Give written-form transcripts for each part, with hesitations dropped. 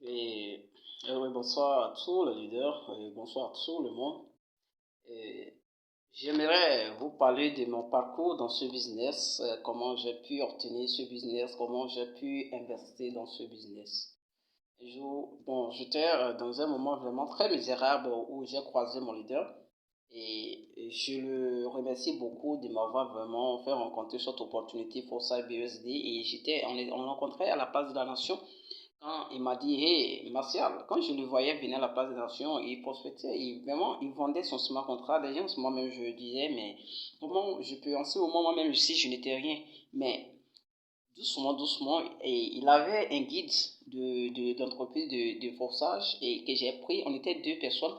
Et, oui, bonsoir à tous les leaders, bonsoir à tout le monde. Et j'aimerais vous parler de mon parcours dans ce business, comment j'ai pu obtenir ce business, comment j'ai pu investir dans ce business. J'étais dans un moment vraiment très misérable où j'ai croisé mon leader et je le remercie beaucoup de m'avoir vraiment fait rencontrer cette opportunité pour ça BSD et on rencontrait à la place de la nation quand il m'a dit, hey, Martial, quand je le voyais venir à la place des nations, il prospectait, il vendait son smart contrat. Déjà, en ce moment même, je disais, mais comment je peux, en ce moment, moi-même, si je n'étais rien, mais doucement, doucement, et il avait un guide d'entreprise de forçage et que j'ai pris, on était deux personnes.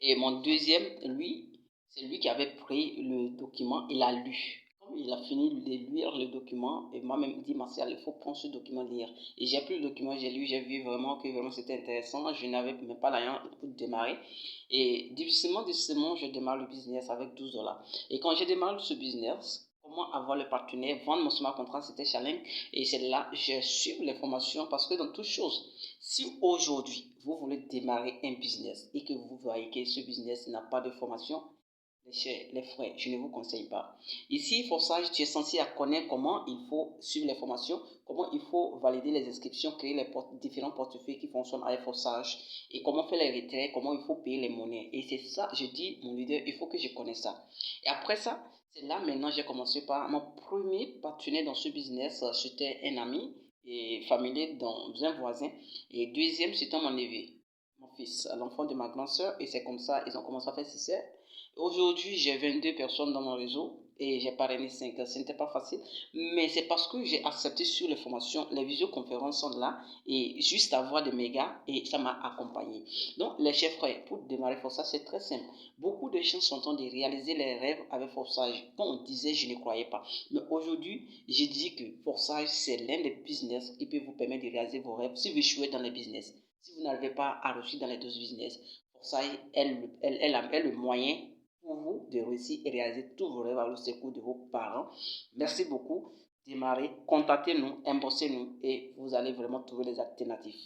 Et mon deuxième, lui, c'est lui qui avait pris le document, il a lu. Comme il a fini de lire le document, et moi-même dit, Martial, il faut prendre ce document, lire. Et j'ai pris le document, j'ai lu, j'ai vu vraiment que vraiment c'était intéressant. Je n'avais même pas l'argent pour démarrer. Et doucement, je démarre le business avec 12 dollars. Et quand j'ai démarré ce business, comment avoir le partenaire, vendre mon smart contract, c'était challenge. Et c'est là, j'ai suivi les formations parce que dans toutes choses, si aujourd'hui, vous voulez démarrer un business et que vous voyez que ce business n'a pas de formation, les frères, je ne vous conseille pas. Ici, Forçage, tu es censé connaître comment il faut suivre les formations, comment il faut valider les inscriptions, créer les différents portefeuilles qui fonctionnent avec Forçage et comment faire les retraits, comment il faut payer les monnaies. Et c'est ça, je dis, mon leader, il faut que je connaisse ça. Et après ça, c'est là maintenant j'ai commencé par mon premier partenaire dans ce business, c'était un ami et familier dans un voisin. Et deuxième, c'était mon neveu, mon fils, l'enfant de ma grande soeur. Et c'est comme ça, ils ont commencé à faire 6. Aujourd'hui, j'ai 22 personnes dans mon réseau et j'ai parrainé 5. Ce n'était pas facile, mais c'est parce que j'ai accepté sur les formations, les visioconférences sont là et juste avoir des mégas et ça m'a accompagné. Donc, les chefs frères, pour démarrer Forçage, c'est très simple. Beaucoup de gens sont en train de réaliser les rêves avec Forçage. Quand on disait, je ne croyais pas. Mais aujourd'hui, je dis que Forçage, c'est l'un des business qui peut vous permettre de réaliser vos rêves si vous échouez dans les business. Si vous n'arrivez pas à réussir dans les deux business, Forçage est le moyen pour vous de réussir et réaliser tous vos rêves avec le secours de vos parents. Merci beaucoup. Démarrez, contactez-nous, imposez-nous et vous allez vraiment trouver des alternatives.